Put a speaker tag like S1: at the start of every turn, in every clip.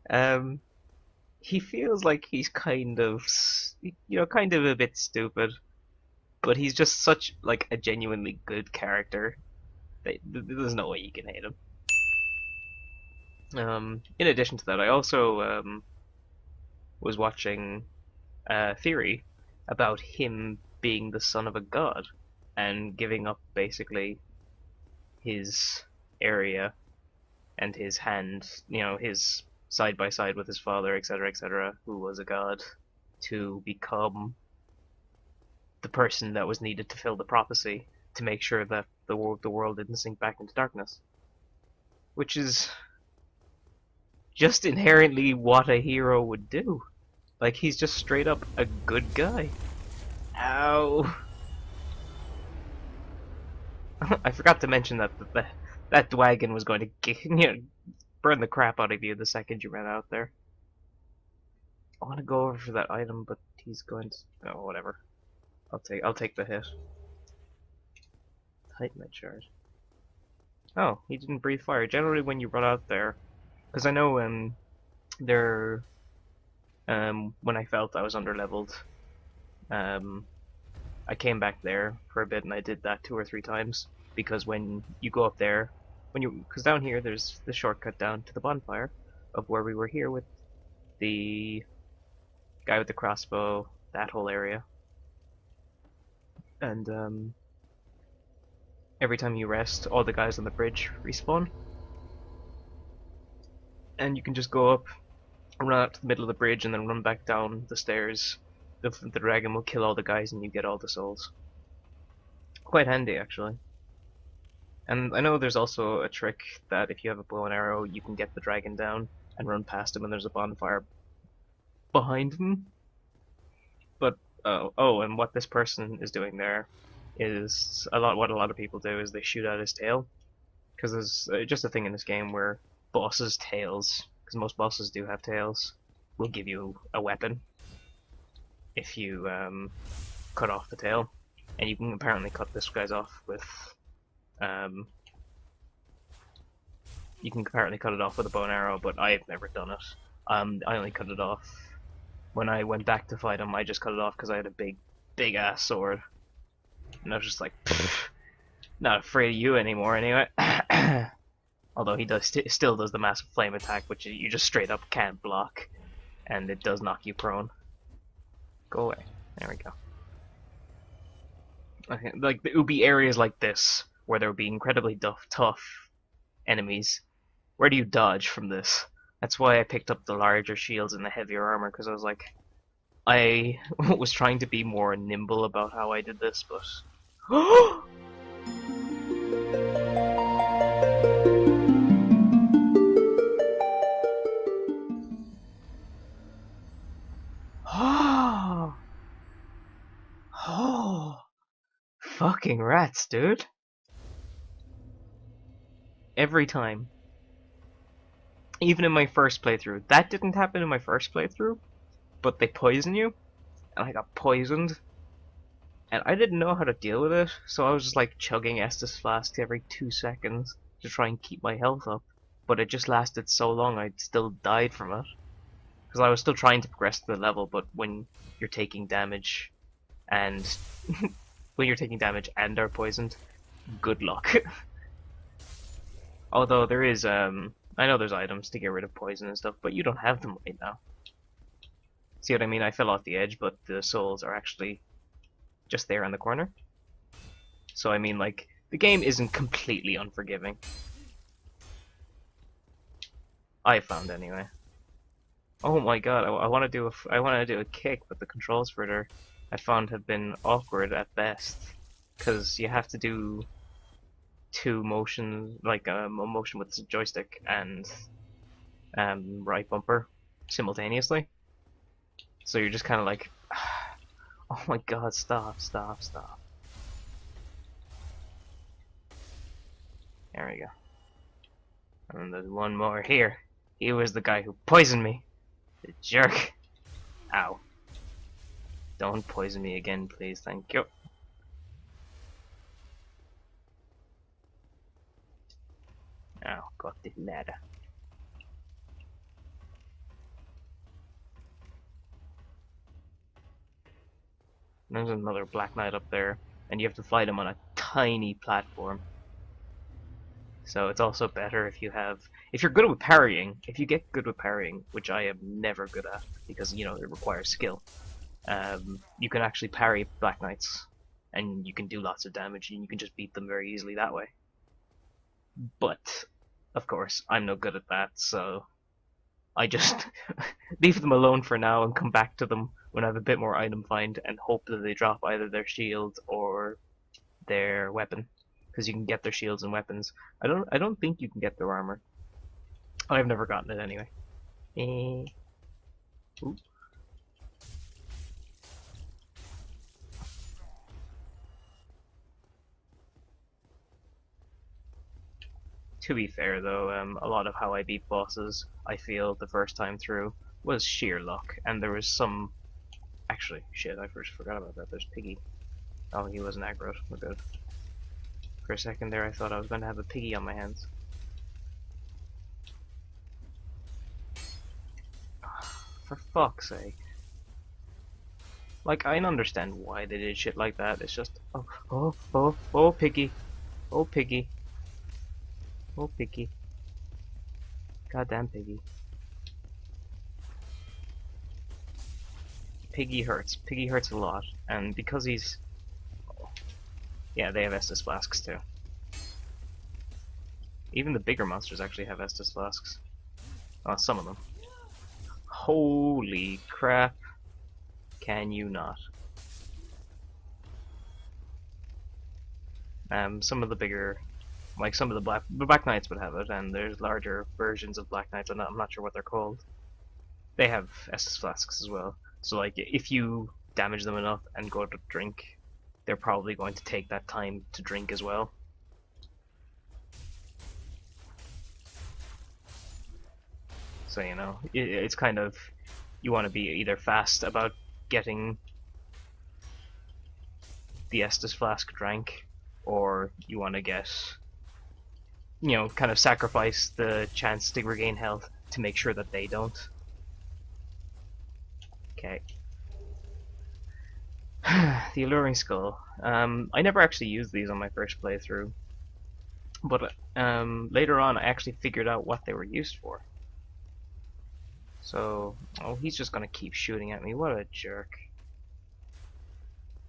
S1: Um, he feels like he's kind of a bit stupid, but he's just such like a genuinely good character that there's no way you can hate him. In addition to that, I also was watching a theory about him being the son of a god and giving up basically his area and his hand, his side by side with his father, etc., who was a god, to become the person that was needed to fill the prophecy to make sure that the world didn't sink back into darkness, which is just inherently what a hero would do. Like he's just straight up a good guy. Ow! I forgot to mention that wagon was going to burn the crap out of you the second you ran out there. I want to go over for that item, but he's going to. Oh, whatever. I'll take the hit. Tighten that charge. Oh, he didn't breathe fire. Generally, when you run out there, because I know there when I felt I was underleveled, um, I came back there for a bit and I did that 2 or 3 times because when you go up there, because down here there's the shortcut down to the bonfire of where we were here with the guy with the crossbow, that whole area, and every time you rest, all the guys on the bridge respawn, and you can just go up, run out to the middle of the bridge, and then run back down the stairs. The dragon will kill all the guys and you get all the souls. Quite handy, actually. And I know there's also a trick that if you have a bow and arrow, you can get the dragon down and run past him, and there's a bonfire behind him. But and what this person is doing there is what a lot of people do is they shoot at his tail, because there's just a thing in this game where bosses' tails, because most bosses do have tails, will give you a weapon if you cut off the tail, and you can apparently cut this guy's off with um, you can apparently cut it off with a bow and arrow, but I've never done it. I only cut it off when I went back to fight him. I just cut it off because I had a big ass sword, and I was just like, not afraid of you anymore, anyway. Although he still does the massive flame attack, which you just straight up can't block, and it does knock you prone. Go away. There we go. Okay, like it would be areas like this where there would be incredibly tough enemies. Where do you dodge from this? That's why I picked up the larger shields and the heavier armor, because I was like, I was trying to be more nimble about how I did this, but oh, oh, fucking rats, dude! Every time, even in my first playthrough, that didn't happen in my first playthrough, but they poison you, and I got poisoned, and I didn't know how to deal with it, so I was just like chugging Estus Flask every 2 seconds to try and keep my health up, but it just lasted so long I still died from it. Because I was still trying to progress to the level, but when you're taking damage, and when you're taking damage and are poisoned, good luck. Although there is, I know there's items to get rid of poison and stuff, but you don't have them right now. See what I mean? I fell off the edge, but the souls are actually just there in the corner. So I mean, like, the game isn't completely unforgiving. I found anyway. Oh my god, I want to do a kick, but the controls for it I found have been awkward at best, because you have to do two motions, like a motion with the joystick and right bumper simultaneously. So you're just kind of like, oh my god, stop. There we go. And there's one more here. He was the guy who poisoned me. The jerk. Ow. Don't poison me again, please. Thank you. Oh, got the ladder. There's another Black Knight up there, and you have to fight them on a tiny platform. So it's also better if you're good with parrying. If you get good with parrying, which I am never good at because you know it requires skill. You can actually parry Black Knights, and you can do lots of damage, and you can just beat them very easily that way. But of course, I'm no good at that, so I just leave them alone for now and come back to them when I have a bit more item find and hope that they drop either their shield or their weapon, because you can get their shields and weapons. I don't think you can get their armor. I've never gotten it anyway. Ooh. To be fair though, a lot of how I beat bosses, I feel, the first time through, was sheer luck, and there was some... Actually, shit, I first forgot about that. There's Piggy. Oh, he wasn't aggroed. We're good. For a second there, I thought I was going to have a Piggy on my hands. For fuck's sake. Like, I understand why they did shit like that. It's just... Oh, Piggy. Oh, Piggy. Oh, Piggy. Goddamn Piggy. Piggy hurts. Piggy hurts a lot. And because he's... Yeah, they have Estus Flasks too. Even the bigger monsters actually have Estus Flasks. Oh, some of them. Holy crap. Can you not? Some of the bigger... Like some of the Black Knights would have it, and there's larger versions of Black Knights. I'm not sure what they're called. They have Estus Flasks as well. So like, if you damage them enough and go to drink, they're probably going to take that time to drink as well. So you know, it's kind of, you want to be either fast about getting the Estus Flask drank, or you want to get, you know, kind of sacrifice the chance to regain health to make sure that they don't. Okay. The Alluring Skull. I never actually used these on my first playthrough, but later on I actually figured out what they were used for. So, oh, he's just gonna keep shooting at me. What a jerk.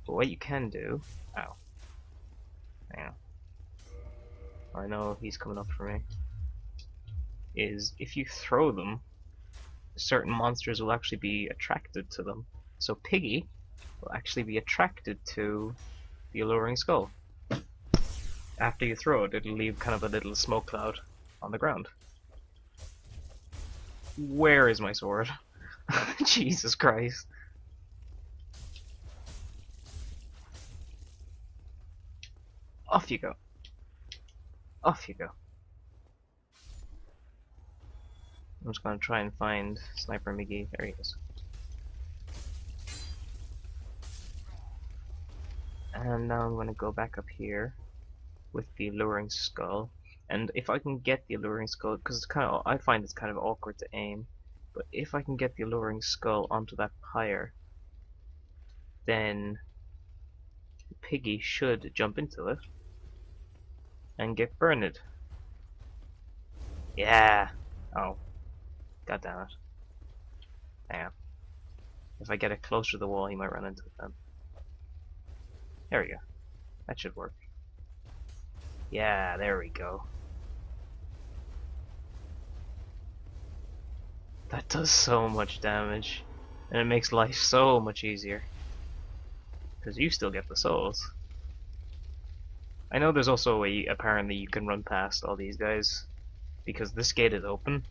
S1: But what you can do... Ow. Hang on. I know he's coming up for me. Is if you throw them, certain monsters will actually be attracted to them. So Piggy will actually be attracted to the Alluring Skull. After you throw it, it'll leave kind of a little smoke cloud on the ground. Where is my sword? Jesus Christ. Off you go. Off you go. I'm just gonna try and find Sniper McGee. There he is. And now I'm gonna go back up here with the Alluring Skull. And if I can get the Alluring Skull, because it's kind of, I find it's kind of awkward to aim, but if I can get the Alluring Skull onto that pyre, then Piggy should jump into it and get burned. Yeah. Oh. God damn it. Hang on. If I get it closer to the wall, he might run into it then. There we go. That should work. Yeah, there we go. That does so much damage. And it makes life so much easier. Because you still get the souls. I know there's also a way, apparently, you can run past all these guys. Because this gate is open.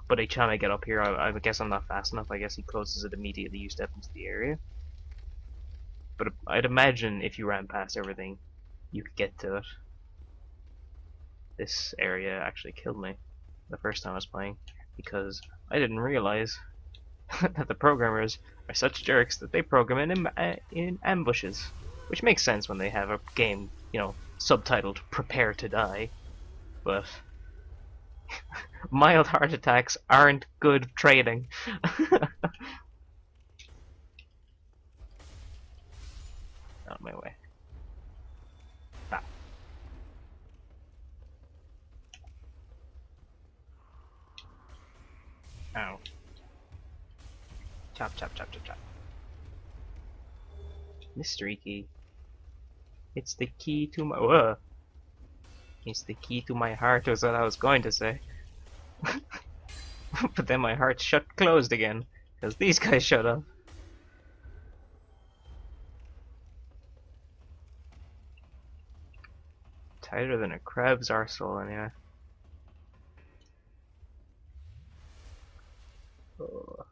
S1: But each time I get up here, I guess I'm not fast enough. I guess he closes it immediately you step into the area. But I'd imagine if you ran past everything, you could get to it. This area actually killed me the first time I was playing, because I didn't realize that the programmers are such jerks that they program in ambushes. Which makes sense when they have a game, you know, subtitled Prepare to Die. But mild heart attacks aren't good training. my way. Ah. Ow. Chop, chop, chop, chop, chop. Mystery key. It's the key to my... Whoa. It's the key to my heart was what I was going to say. But then my heart closed again. Because these guys shut up. Tighter than a crab's arsehole, anyway. Oh.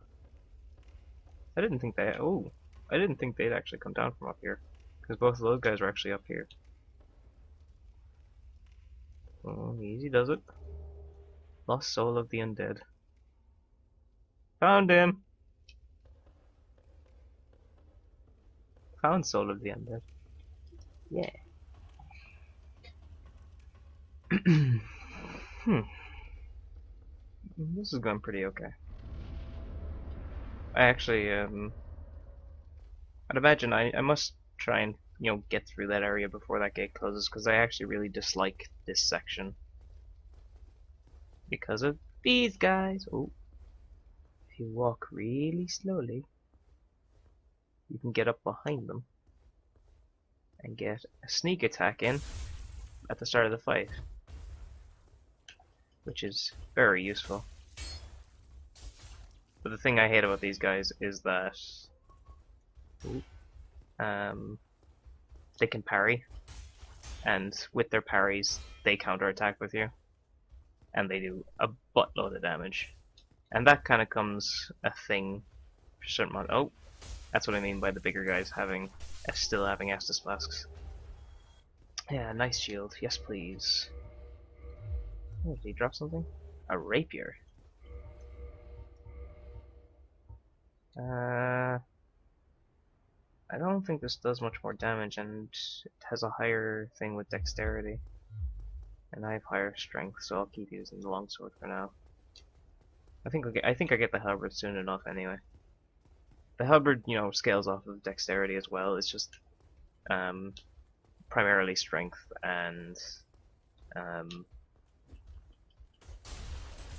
S1: I didn't think they... Oh. I didn't think they'd actually come down from up here. Because both of those guys were actually up here. Oh, easy does it. Lost soul of the undead. Found him! Found soul of the undead. Yeah. This is going pretty okay. I actually, I'd imagine I must try and, you know, get through that area before that gate closes, because I actually really dislike this section. Because of these guys. Oh. If you walk really slowly, you can get up behind them and get a sneak attack in at the start of the fight, which is very useful. But the thing I hate about these guys is that they can parry, and with their parries they counterattack with you, and they do a buttload of damage. And that kind of comes a thing for certain mod. Oh, that's what I mean by the bigger guys still having Estus flasks. Yeah, nice shield. Yes, please. Oh, did he drop something? A rapier. I don't think this does much more damage, and it has a higher thing with dexterity. And I have higher strength, so I'll keep using the longsword for now. I think I get the halberd soon enough anyway. The halberd, you know, scales off of dexterity as well. It's just primarily strength and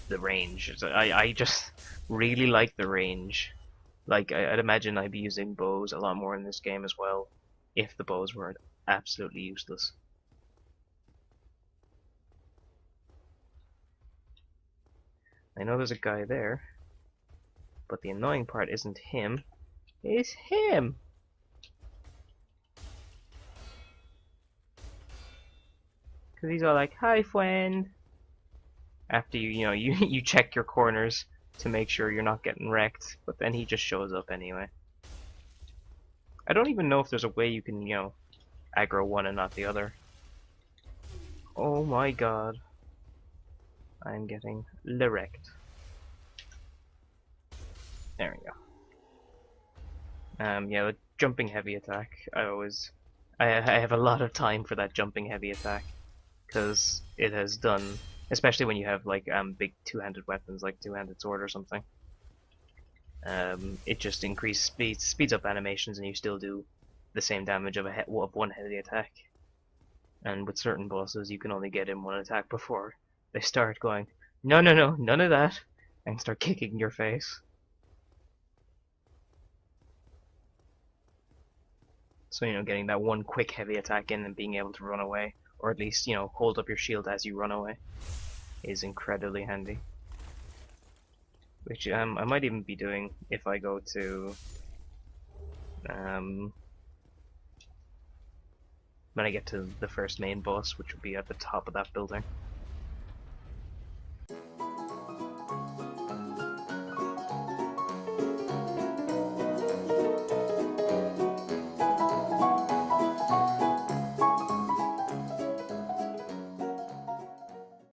S1: the range. I just really like the range. Like, I'd imagine I'd be using bows a lot more in this game as well, if the bows weren't absolutely useless. I know there's a guy there, but the annoying part isn't him, it's him! Cause he's all like, "Hi, friend!" After you check your corners to make sure you're not getting wrecked, but then he just shows up anyway. I don't even know if there's a way you can, aggro one and not the other. Oh my god. I'm getting wrecked. There we go. Yeah, the jumping heavy attack, I have a lot of time for that jumping heavy attack, because it has done, especially when you have like big two-handed weapons like two-handed sword or something. It just speeds up animations, and you still do the same damage of one heavy attack. And with certain bosses, you can only get in one attack before they start going, "No, no, no, none of that," and start kicking your face. So, getting that one quick heavy attack in and being able to run away, or at least, hold up your shield as you run away, is incredibly handy. Which I might even be doing if I go to when I get to the first main boss, which will be at the top of that building.